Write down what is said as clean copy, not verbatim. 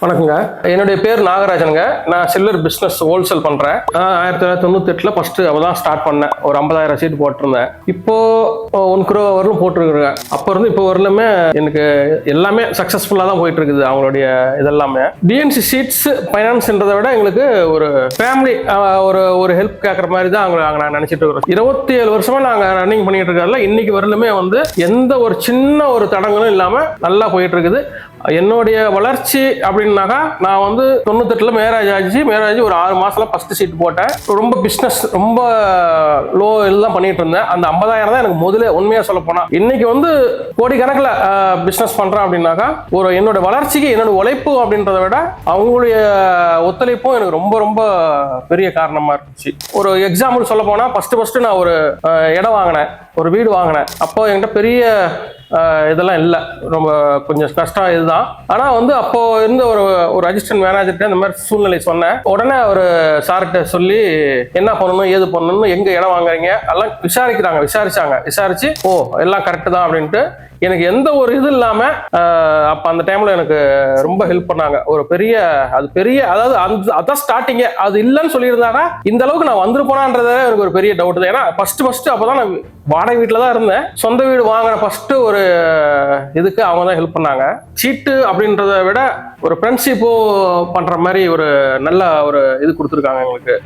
வணக்கங்க. என்னுடைய பேர் நாகராஜனுங்க. நான் சில்லர் பிஸ்னஸ் ஹோல்சேல் பண்ணுறேன். 1998 ஃபஸ்ட்டு அவள் தான் ஸ்டார்ட் பண்ணேன். ஒரு 50,000 சீட் போட்டிருந்தேன். இப்போ 1 crore வரலும் போட்டிருக்கிறேன். அப்போ இருந்து இப்போ வரலுமே எனக்கு எல்லாமே சக்ஸஸ்ஃபுல்லாக தான் போயிட்டு இருக்குது. அவங்களுடைய இதெல்லாமே டிஎன்சி சீட்ஸ் ஃபைனான்ஸ்ன்றதை விட எங்களுக்கு ஒரு ஃபேமிலி ஒரு ஹெல்ப் கேட்குற மாதிரி தான் நாங்கள் நினச்சிட்டு இருக்கிறோம். 27 வருஷமா நாங்கள் ரன்னிங் பண்ணிட்டு இருக்கிறதுல இன்னைக்கு வரலுமே எந்த ஒரு சின்ன ஒரு தடங்களும் இல்லாமல் நல்லா போயிட்டு இருக்குது. என்னுடைய வளர்ச்சி அப்படின்னாக்கா நான் 98 மேரேஜ் ஆச்சு. ஒரு 6 மாசத்துல ஃபர்ஸ்ட் சீட் போட்டேன். ரொம்ப பிஸ்னஸ் ரொம்ப லோ இதெல்லாம் பண்ணிட்டு இருந்தேன். அந்த 50,000 தான் எனக்கு முதல்ல உண்மையா சொல்ல போனா. இன்னைக்கு கோடி கணக்கில் பிஸ்னஸ் பண்றேன் அப்படின்னாக்கா என்னோட வளர்ச்சிக்கு என்னோட உழைப்பு அப்படின்றத விட அவங்களுடைய ஒத்துழைப்பும் எனக்கு ரொம்ப ரொம்ப பெரிய காரணமா இருந்துச்சு. ஒரு எக்ஸாம்பிள் சொல்ல போனா ஃபர்ஸ்ட் நான் ஒரு இடம் வாங்கினேன், ஒரு வீடு வாங்கினேன். அப்போ என்கிட்ட பெரிய இதெல்லாம் இல்லை, ரொம்ப கொஞ்சம் கஷ்டம் இதுதான். ஆனால் அப்போ இருந்த ஒரு அசிஸ்டன்ட் மேனேஜர்கிட்ட இந்த மாதிரி சூழ்நிலை சொன்னேன். உடனே ஒரு சார்கிட்ட சொல்லி என்ன பண்ணணும் ஏது பண்ணணும் எங்கே இடம் வாங்குறீங்க எல்லாம் விசாரிச்சு எல்லாம் கரெக்டு தான் அப்படின்ட்டு எனக்கு எந்த ஒரு இது இல்லாமல் அப்போ அந்த டைமில் எனக்கு ரொம்ப ஹெல்ப் பண்ணாங்க. அதாவது அதான் ஸ்டார்டிங்கே. அது இல்லைன்னு சொல்லியிருந்தாங்கன்னா இந்த அளவுக்கு நான் வந்துருப்போனான்றதே எனக்கு ஒரு பெரிய டவுட் தான். ஏன்னா ஃபர்ஸ்ட் அப்போ தான் நான் வாடகை வீட்டில் தான் இருந்தேன். சொந்த வீடு வாங்கின ஃபர்ஸ்ட் ஒரு இதுக்கு அவங்க தான் ஹெல்ப் பண்ணாங்க. சீட்டு அப்படின்றத விட ஒரு ஃப்ரெண்ட்ஷிப்பும் பண்ணுற மாதிரி ஒரு நல்ல ஒரு இது கொடுத்துருக்காங்க எங்களுக்கு.